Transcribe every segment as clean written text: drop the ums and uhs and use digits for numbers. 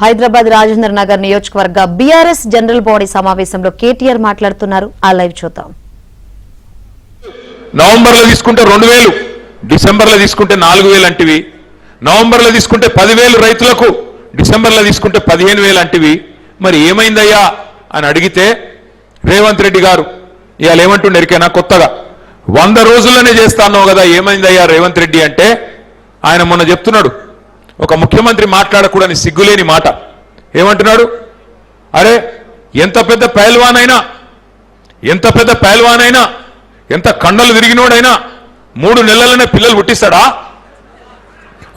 హైదరాబాద్ రాజేంద్ర నగర్ నియోజకవర్గ BRS general body సమావేశంలో కేటీఆర్ మాట్లాడుతున్నారు. ఆ లైవ్ చూద్దాం. నవంబర్లో తీసుకుంటే 2000, డిసెంబర్లో తీసుకుంటే 4000 అంటివి, నవంబర్లో తీసుకుంటే 10,000 రైతులకు, డిసెంబర్లో తీసుకుంటే 15,000 అంటివి. మరి ఏమైందయ్యా అని అడిగితే రేవంత్ రెడ్డి గారు ఇవాళ ఏమంటుండే ఎరికేనా కొత్తగా 100 రోజుల్లోనే చేస్తాను కదా, ఏమైందయ్యా రేవంత్ రెడ్డి అంటే ఆయన మొన్న చెప్తున్నాడు, ఒక ముఖ్యమంత్రి మాట్లాడకూడని సిగ్గులేని మాట. ఏమంటున్నాడు? అరే ఎంత పెద్ద పైల్వానైనా, ఎంత కండలు విరిగినోడైనా 3 నెలలనే పిల్లలు పుట్టిస్తాడా?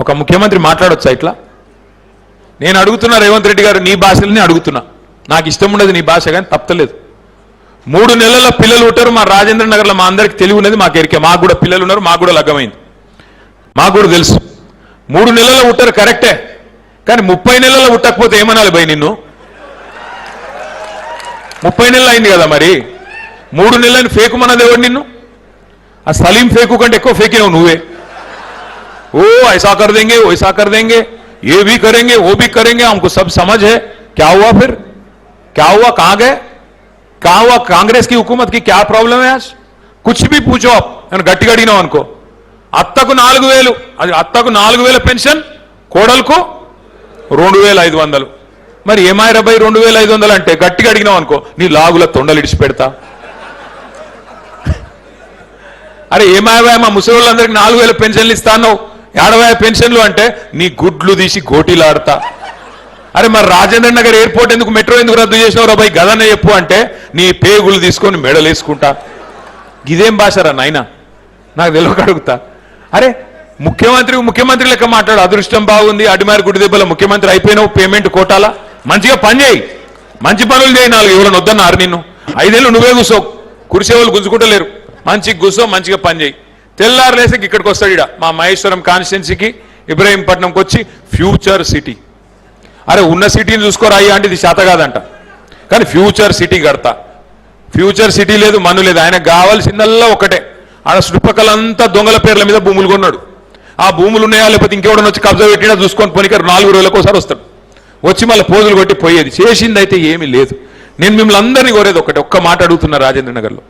ఒక ముఖ్యమంత్రి మాట్లాడొచ్చా ఇట్లా? నేను అడుగుతున్నా రేవంత్ రెడ్డి గారు, నీ భాషలని అడుగుతున్నా, నాకు ఇష్టం ఉండదు నీ భాష, కానీ తప్పలేదు. 3 నెలల పిల్లలు ఉంటారు మా రాజేంద్ర నగర్లో, మా అందరికి తెలివి ఉన్నది, మాకు ఎరికే, మాకు కూడా పిల్లలు ఉన్నారు, మాకు కూడా లగ్గమైంది, మాకు కూడా తెలుసు. 3 నెలల్లో ఉంటారు కరెక్టే, కానీ 30 నెలల్లో పుట్టకపోతే ఏమనాలి భయ్ నిన్ను? 30 నెలలు అయింది కదా, మరి 3 నెలలని ఫేకు మనది ఎవరు నిన్ను? ఆ సలీం ఫేకు కంటే ఎక్కువ ఫేకినావు నువ్వే. ఓ ऐसा कर देंगे, वैसा कर देंगे, ये भी करेंगे, वो भी करेंगे, हमको सब समझ है. क्या हुआ फिर? क्या हुआ? कहां गए? क्या हुआ? कांग्रेस की हुकूमत की क्या प्रॉब्लम है आज? कुछ भी पूछो आप, గట్టిగా అడిగినావు అనుకో, అత్తకు 4000, అది అత్తకు 4000 పెన్షన్, కోడలకు 2500. మరి ఏమాయి రబ్బాయి 2500 అంటే గట్టిగా అడిగినావు అనుకో, నీ లాగుల తొండలు ఇడిచి పెడతా. అరే ఏమాయా మా ముసలిళ్ళందరికీ 4000 పెన్షన్లు ఇస్తాను, 50 పెన్షన్లు అంటే నీ గుడ్లు తీసి గోటీలాడతా. అరే మరి రాజేంద్ర నగర్ ఎయిర్పోర్ట్ ఎందుకు, మెట్రో ఎందుకు రద్దు చేసినావు రాబాయి గదనే చెప్పు అంటే నీ పేగులు తీసుకొని మెడలేసుకుంటా. ఇదేం భాషరా నాయనా, నాకు తెలియక అడుగుతా. అరే ముఖ్యమంత్రి లెక్క మాట్లాడు, అదృష్టం బాగుంది, అడిమారి గుడి దెబ్బల ముఖ్యమంత్రి అయిపోయినావు, పేమెంట్ కోటాలా, మంచిగా పని చేయి, మంచి పనులు చేయి. 4 ఎవరైనా వద్దన్నారు నిన్ను, 5 ఏళ్ళు నువ్వే కూర్చో, కురిసేవాళ్ళు గుంజుకుంటలేరు, మంచిగా కూర్చో, మంచిగా పని చేయి. తెల్లారు లేసకి ఇక్కడికి వస్తాడు, ఇడ మా మహేశ్వరం కాన్స్టిట్యున్సీకి ఇబ్రహీంపట్నంకి వచ్చి ఫ్యూచర్ సిటీ. అరే ఉన్న సిటీని చూసుకోరా అయ్యా అంటే ఇది శాత కాదంట, కానీ ఫ్యూచర్ సిటీ కడతా. ఫ్యూచర్ సిటీ లేదు, మను లేదు, ఆయన కావాల్సిందల్లా ఒకటే, ఆడ చుట్టుపక్కలంతా దొంగల పేర్ల మీద భూములు కొన్నాడు. ఆ భూములు ఉన్నాయా లేకపోతే ఇంకెవడన్నా వచ్చి కబ్జా పెట్టినా చూసుకొని పోనీక 4 రోజులకు ఒకసారి వస్తాడు, వచ్చి మళ్ళీ పోజులు కొట్టి పోయేది. చేసింది అయితే ఏమీ లేదు. నేను మిమ్మల్ని అందరినీ కోరేది ఒకటే, ఒక్క మాట అడుగుతున్నా రాజేంద్ర నగర్లో,